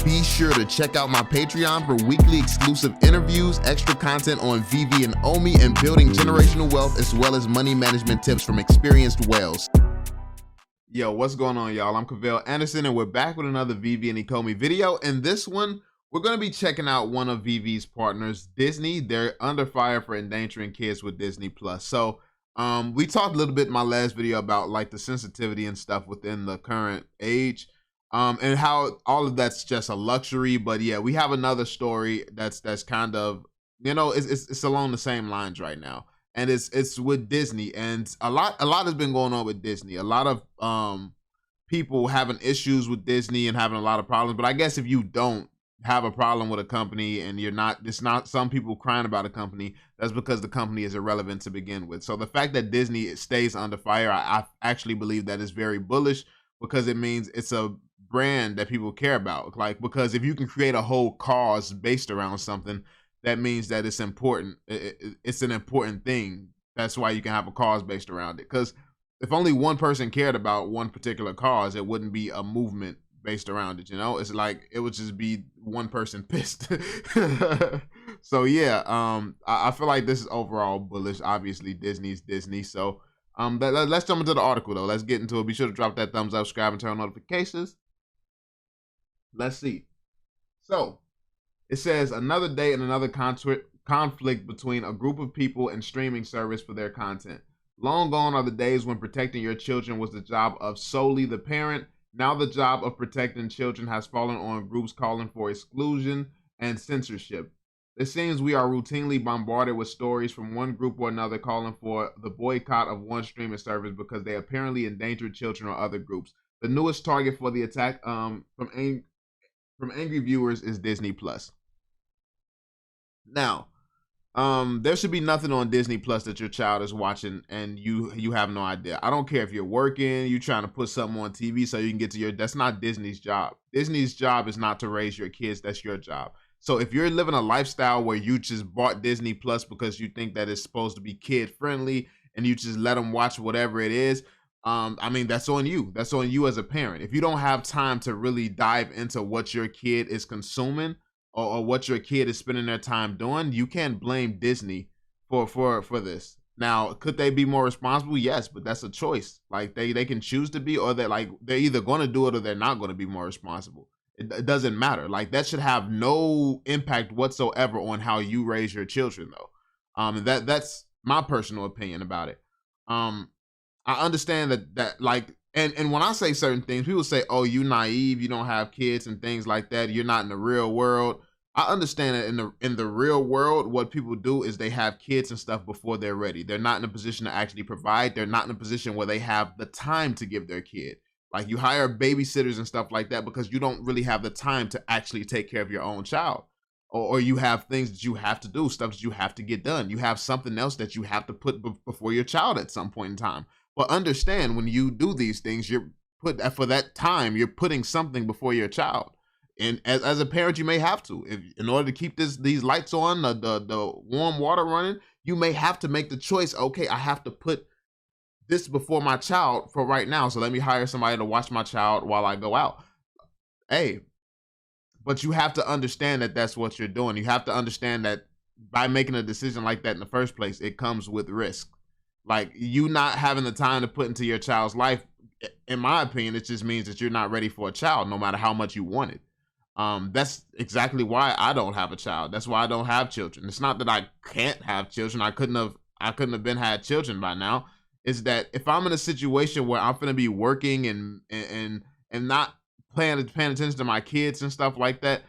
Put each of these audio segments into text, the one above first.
Be sure to check out my Patreon for weekly exclusive interviews, extra content on Veve and Ecomi, and building generational wealth, as well as money management tips from experienced whales. Yo, what's going on, y'all? I'm Cavell Anderson, and we're back with another Veve and Ecomi video. In this one, we're going to be checking out one of Veve's partners, Disney. They're under fire for endangering kids with Disney Plus. So we talked a little bit in my last video about like the sensitivity and stuff within the current age, and how all of that's just a luxury. But yeah, we have another story that's kind of, you know, it's along the same lines right now. And it's with Disney, and a lot has been going on with Disney. A lot of people having issues with Disney and having a lot of problems. But I guess if you don't have a problem with a company and it's not some people crying about a company, that's because the company is irrelevant to begin with. So the fact that Disney stays under fire, I actually believe that is very bullish, because it means it's a brand that people care about. Like, because if you can create a whole cause based around something, that means that it's important. It's an important thing. That's why you can have a cause based around it. Because if only one person cared about one particular cause, it wouldn't be a movement based around it. You know, it's like it would just be one person pissed. So yeah, I feel like this is overall bullish. Obviously, Disney's Disney. So let's jump into the article though. Let's get into it. Be sure to drop that thumbs up, subscribe, and turn on notifications. Let's see. So it says, another day and another conflict between a group of people and streaming service for their content. Long gone are the days when protecting your children was the job of solely the parent. Now the job of protecting children has fallen on groups calling for exclusion and censorship. It seems we are routinely bombarded with stories from one group or another calling for the boycott of one streaming service because they apparently endanger children or other groups. The newest target for the attack from angry viewers is Disney Plus. Now, there should be nothing on Disney Plus that your child is watching and you have no idea. I don't care if you're working, you're trying to put something on TV so you can get to your, that's not Disney's job. Disney's job is not to raise your kids. That's your job. So if you're living a lifestyle where you just bought Disney Plus because you think that it's supposed to be kid friendly and you just let them watch whatever it is, I mean, that's on you. That's on you as a parent. If you don't have time to really dive into what your kid is consuming, or what your kid is spending their time doing, you can't blame Disney for this. Now, could they be more responsible? Yes, but that's a choice. Like they can choose to be, or they're either going to do it or they're not going to be more responsible. It doesn't matter. Like, that should have no impact whatsoever on how you raise your children, though. And that's my personal opinion about it. I understand that like. And when I say certain things, people say, oh, you naive, you don't have kids and things like that. You're not in the real world. I understand that in the real world, what people do is they have kids and stuff before they're ready. They're not in a position to actually provide. They're not in a position where they have the time to give their kid. Like, you hire babysitters and stuff like that because you don't really have the time to actually take care of your own child. Or you have things that you have to do, stuff that you have to get done. You have something else that you have to put before your child at some point in time. But understand, when you do these things, for that time, you're putting something before your child. And as a parent, you may have to, in order to keep these lights on, the warm water running, you may have to make the choice. Okay, I have to put this before my child for right now. So let me hire somebody to watch my child while I go out. Hey, but you have to understand that that's what you're doing. You have to understand that by making a decision like that in the first place, it comes with risk. Like, you not having the time to put into your child's life, in my opinion, it just means that you're not ready for a child, no matter how much you want it. That's exactly why I don't have a child. That's why I don't have children. It's not that I can't have children. I couldn't have been had children by now. It's that if I'm in a situation where I'm gonna be working and not paying attention to my kids and stuff like that,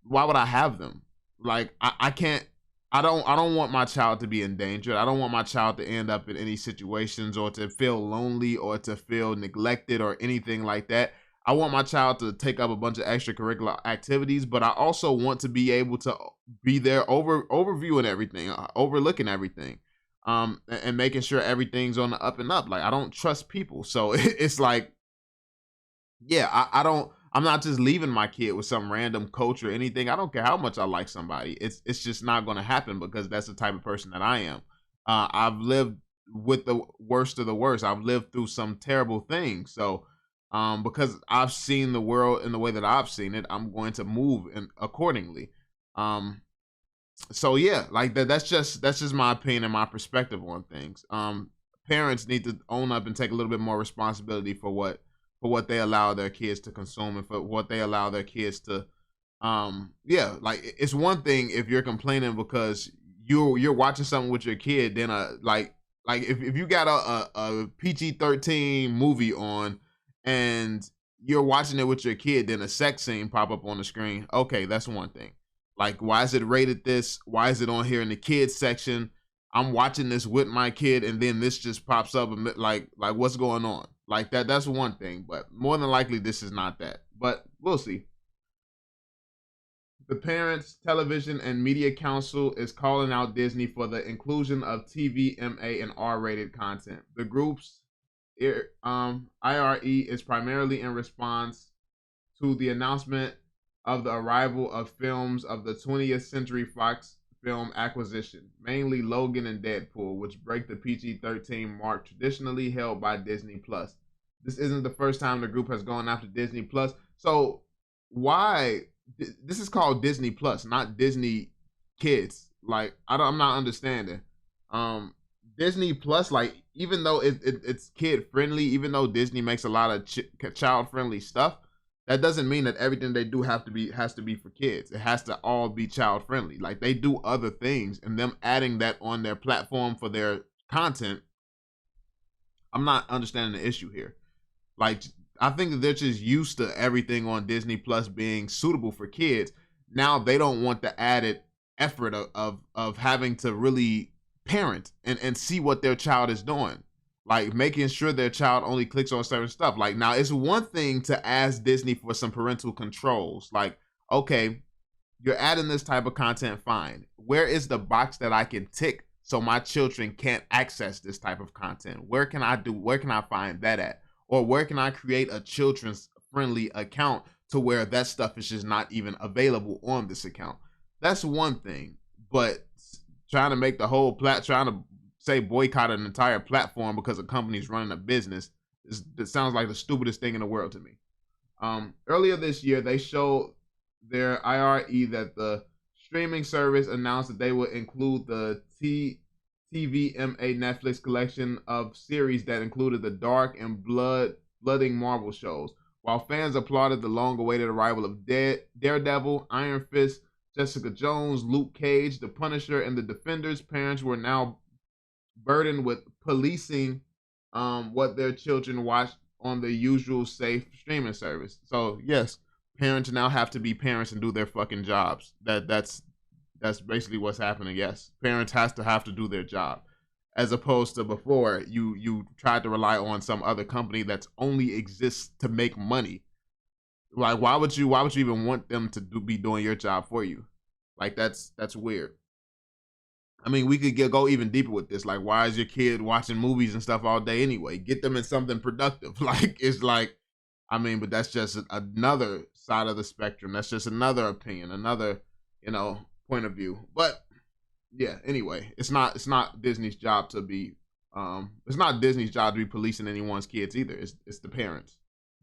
why would I have them? Like, I can't. I don't want my child to be endangered. I don't want my child to end up in any situations or to feel lonely or to feel neglected or anything like that. I want my child to take up a bunch of extracurricular activities, but I also want to be able to be there overviewing everything, overlooking everything, and making sure everything's on the up and up. Like, I don't trust people. So it's like, yeah, I'm not just leaving my kid with some random coach or anything. I don't care how much I like somebody. It's just not going to happen, because that's the type of person that I am. I've lived with the worst of the worst. I've lived through some terrible things. So Because I've seen the world in the way that I've seen it, I'm going to move accordingly. So yeah, like that's just my opinion and my perspective on things. Parents need to own up and take a little bit more responsibility for what they allow their kids to consume and for what they allow their kids to yeah, like it's one thing if you're complaining because you're watching something with your kid, then like if you got a PG-13 movie on and you're watching it with your kid, then a sex scene pop up on the screen. Okay, that's one thing. Like, why is it rated this? Why is it on here in the kids section? I'm watching this with my kid, and then this just pops up, and like what's going on? Like that's one thing, but more than likely this is not that. But we'll see. The Parents, Television, and Media Council is calling out Disney for the inclusion of TV, MA, and R-rated content. The group's IRE is primarily in response to the announcement of the arrival of films of the 20th Century Fox film acquisition, mainly Logan and Deadpool, which break the PG-13 mark traditionally held by Disney Plus. This isn't the first time the group has gone after Disney Plus. So why this is called Disney Plus, not Disney Kids? Like I'm not understanding. Um, Disney Plus, like even though it's kid friendly, even though Disney makes a lot of child friendly stuff, that doesn't mean that everything they do has to be for kids. It has to all be child friendly. Like they do other things, and them adding that on their platform for their content, I'm not understanding the issue here. Like I think that they're just used to everything on Disney Plus being suitable for kids. Now they don't want the added effort of having to really parent and see what their child is doing. Like making sure their child only clicks on certain stuff. Like now it's one thing to ask Disney for some parental controls. Like, okay, you're adding this type of content, fine. Where is the box that I can tick so my children can't access this type of content? Where can I find that at? Or where can I create a children's friendly account to where that stuff is just not even available on this account? That's one thing. But trying to make the whole trying to say boycott an entire platform because a company's running a business, it sounds like the stupidest thing in the world to me. Earlier this year, they showed their IRE that the streaming service announced that they would include the TVMA Netflix collection of series that included the dark and blooding Marvel shows. While fans applauded the long-awaited arrival of Daredevil, Iron Fist, Jessica Jones, Luke Cage, The Punisher, and The Defenders, parents were now burdened with policing what their children watch on the usual safe streaming service. So yes, parents now have to be parents and do their fucking jobs. That's basically what's happening. Yes, parents have to do their job, as opposed to before you tried to rely on some other company that's only exists to make money. Like why would you even want them to be doing your job for you? Like that's weird. I mean, we could go even deeper with this. Like, why is your kid watching movies and stuff all day anyway? Get them in something productive. Like, it's like, I mean, but that's just another side of the spectrum. That's just another opinion, another, point of view. But yeah, anyway, it's not Disney's job to be, it's not Disney's job to be policing anyone's kids either. It's the parents.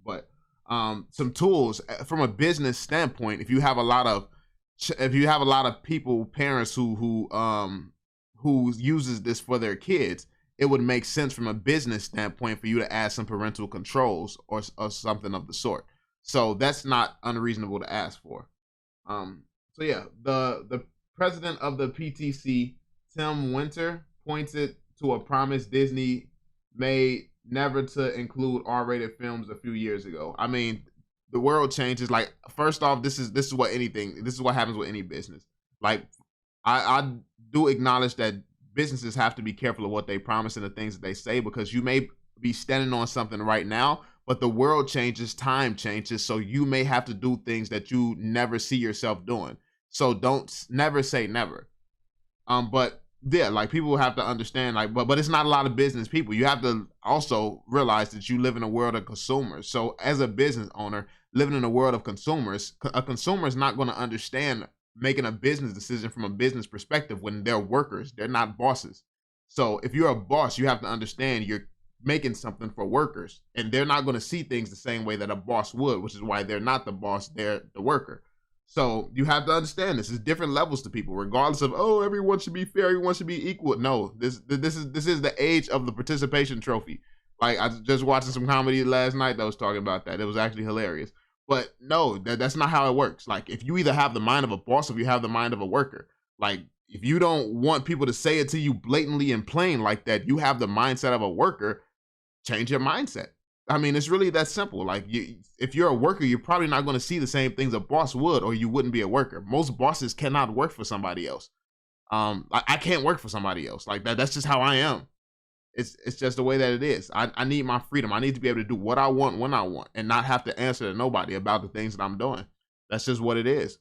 But some tools from a business standpoint, if you have a lot of people, parents who uses this for their kids, it would make sense from a business standpoint for you to add some parental controls or something of the sort. So that's not unreasonable to ask for. So yeah, the president of the PTC, Tim Winter, pointed to a promise Disney made never to include R-rated films a few years ago. I mean, the world changes. Like, first off, this is what happens with any business. Like, I do acknowledge that businesses have to be careful of what they promise and the things that they say, because you may be standing on something right now, but the world changes, time changes, so you may have to do things that you never see yourself doing. So don't never say never. But yeah, like people have to understand, like, but it's not a lot of business people. You have to also realize that you live in a world of consumers. So as a business owner living in a world of consumers, a consumer is not going to understand making a business decision from a business perspective when they're workers. They're not bosses. So if you're a boss, you have to understand making something for workers, and they're not going to see things the same way that a boss would, which is why they're not the boss, they're the worker. So you have to understand this is different levels to people, regardless of, oh, everyone should be fair, everyone should be equal. No, this is the age of the participation trophy. Like, I just watching some comedy last night that was talking about that. It was actually hilarious. But no, that's not how it works. Like, if you either have the mind of a boss or if you have the mind of a worker. Like, if you don't want people to say it to you blatantly and plain like that, you have the mindset of a worker, change your mindset. I mean, it's really that simple. Like, if you're a worker, you're probably not going to see the same things a boss would, or you wouldn't be a worker. Most bosses cannot work for somebody else. I can't work for somebody else. Like, that's just how I am. It's just the way that it is. I need my freedom. I need to be able to do what I want when I want and not have to answer to nobody about the things that I'm doing. That's just what it is.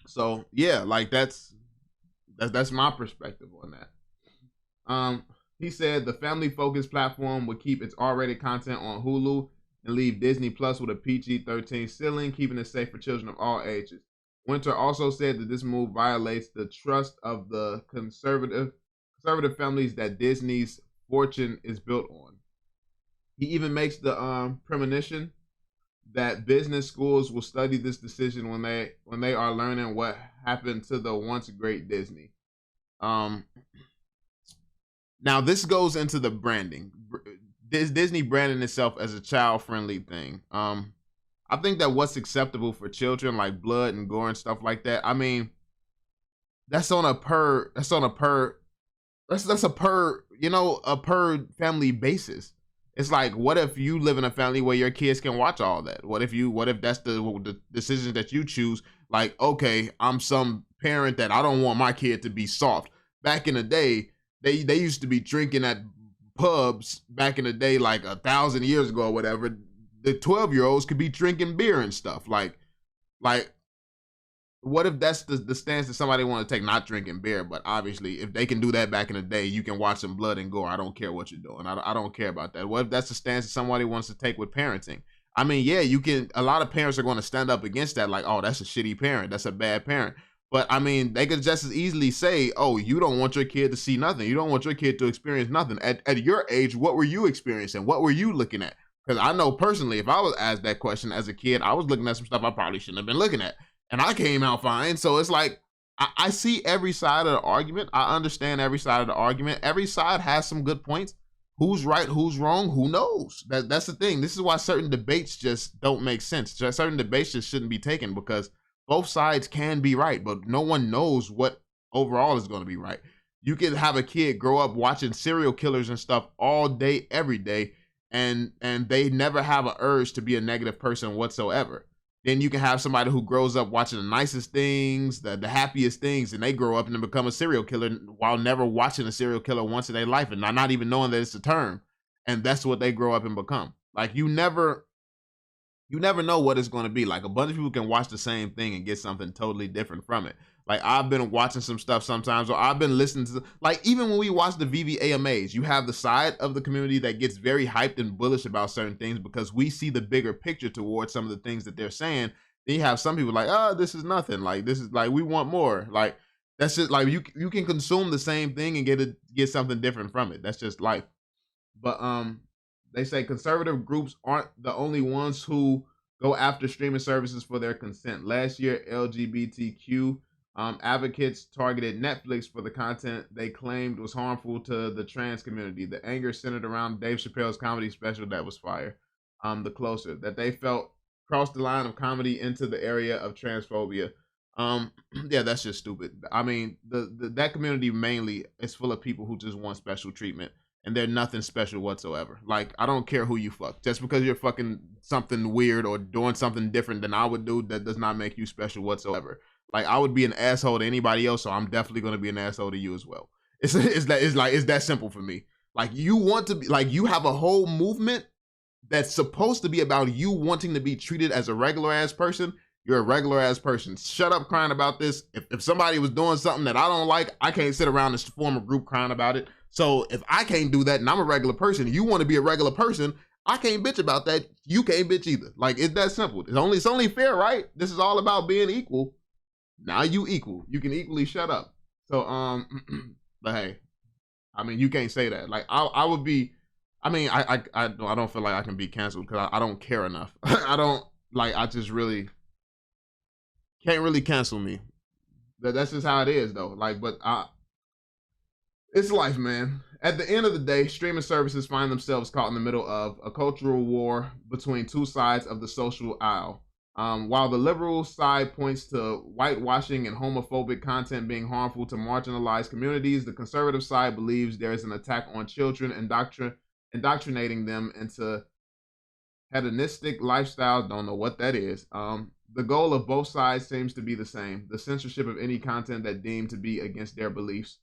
So yeah, like that's my perspective on that. He said the family focused platform would keep its R-rated content on Hulu and leave Disney Plus with a PG-13 ceiling, keeping it safe for children of all ages. Winter also said that this move violates the trust of the conservative families that Disney's fortune is built on. He even makes the premonition that business schools will study this decision when they are learning what happened to the once great Disney. Now this goes into the branding. Disney branding itself as a child-friendly thing. I think that what's acceptable for children, like blood and gore and stuff like that, I mean, that's a per family basis. It's like, what if you live in a family where your kids can watch all that? What if that's the decisions that you choose? Like, okay, I'm some parent that I don't want my kid to be soft. Back in the day, they used to be drinking at pubs back in the day, like 1,000 years ago or whatever. The 12-year-olds could be drinking beer and stuff. Like, what if that's the stance that somebody want to take, not drinking beer, but obviously if they can do that back in the day, you can watch some blood and gore. I don't care what you're doing. I don't care about that. What if that's the stance that somebody wants to take with parenting? I mean, yeah, you can, a lot of parents are going to stand up against that, like, oh, that's a shitty parent. That's a bad parent. But I mean, they could just as easily say, oh, you don't want your kid to see nothing. You don't want your kid to experience nothing. At your age, what were you experiencing? What were you looking at? Because I know personally, if I was asked that question as a kid, I was looking at some stuff I probably shouldn't have been looking at. And I came out fine. So it's like, I see every side of the argument. I understand every side of the argument. Every side has some good points. Who's right, who's wrong, who knows? That's the thing. This is why certain debates just don't make sense. Certain debates just shouldn't be taken, because both sides can be right, but no one knows what overall is going to be right. You can have a kid grow up watching serial killers and stuff all day, every day, and they never have an urge to be a negative person whatsoever. Then you can have somebody who grows up watching the nicest things, the happiest things, and they grow up and then become a serial killer while never watching a serial killer once in their life and not even knowing that it's a term. And that's what they grow up and become. Like, you never know what it's going to be. Like, a bunch of people can watch the same thing and get something totally different from it. Like, I've been watching some stuff sometimes, or I've been listening to, like, even when we watch the Veve AMAs, you have the side of the community that gets very hyped and bullish about certain things because we see the bigger picture towards some of the things that they're saying. Then you have some people like, oh, this is nothing. Like, this is like, we want more. Like, that's just like, you can consume the same thing and get something different from it. That's just life. But they say conservative groups aren't the only ones who go after streaming services for their consent. Last year, LGBTQ advocates targeted Netflix for the content they claimed was harmful to the trans community. The anger centered around Dave Chappelle's comedy special that was fire. The Closer, that they felt crossed the line of comedy into the area of transphobia. Yeah, that's just stupid. I mean, that community mainly is full of people who just want special treatment, and they're nothing special whatsoever. Like, I don't care who you fuck. Just because you're fucking something weird or doing something different than I would do, that does not make you special whatsoever. Like, I would be an asshole to anybody else, so I'm definitely going to be an asshole to you as well. It's that simple for me. Like, you want to be, like, you have a whole movement that's supposed to be about you wanting to be treated as a regular ass person. You're a regular ass person. Shut up crying about this. If somebody was doing something that I don't like, I can't sit around and form a group crying about it. So if I can't do that and I'm a regular person, you want to be a regular person, I can't bitch about that. You can't bitch either. Like, it's that simple. It's only fair, right? This is all about being equal. Now you equal. You can equally shut up. So but hey, I mean, you can't say that. Like, I I mean, I don't feel like I can be canceled because I don't care enough. I don't like. I just really can't really cancel me. That's just how it is, though. Like, but it's life, man. At the end of the day, streaming services find themselves caught in the middle of a cultural war between two sides of the social aisle. While the liberal side points to whitewashing and homophobic content being harmful to marginalized communities, the conservative side believes there is an attack on children, indoctrinating them into hedonistic lifestyles. Don't know what that is. The goal of both sides seems to be the same: the censorship of any content that deemed to be against their beliefs.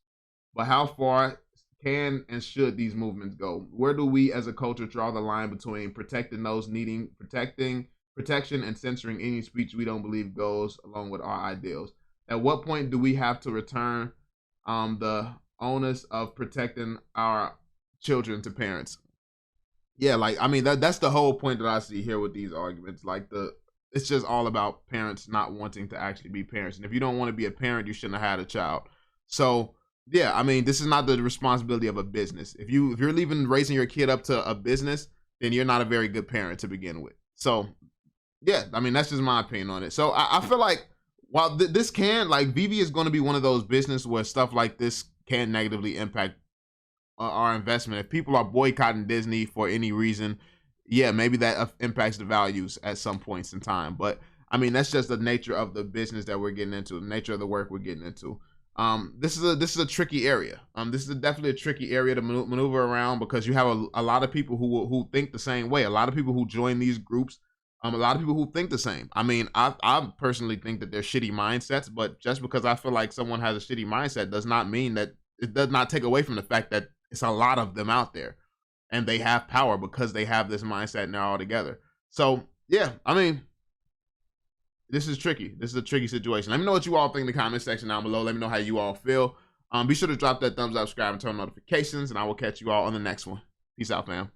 But how far can and should these movements go? Where do we as a culture draw the line between protecting those needing protection and censoring any speech we don't believe goes along with our ideals? At what point do we have to return the onus of protecting our children to parents? Yeah, like I mean that's the whole point that I see here with these arguments. Like it's just all about parents not wanting to actually be parents. And if you don't want to be a parent, you shouldn't have had a child. So yeah, I mean, this is not the responsibility of a business. If you're leaving raising your kid up to a business, then you're not a very good parent to begin with. So yeah, I mean that's just my opinion on it. So I feel like while this can like Veve is going to be one of those business where stuff like this can negatively impact our investment. If people are boycotting Disney for any reason, yeah, maybe that impacts the values at some points in time. But I mean, that's just the nature of the business that we're getting into, the nature of the work we're getting into. This is a tricky area. This is definitely a tricky area to maneuver around because you have a lot of people who think the same way. A lot of people who join these groups. A lot of people who think the same. I mean, I personally think that they're shitty mindsets, but just because I feel like someone has a shitty mindset does not mean that it does not take away from the fact that it's a lot of them out there and they have power because they have this mindset now all together. So yeah, I mean, this is tricky. This is a tricky situation. Let me know what you all think in the comment section down below. Let me know how you all feel. Be sure to drop that thumbs up, subscribe, and turn on notifications, and I will catch you all on the next one. Peace out, fam.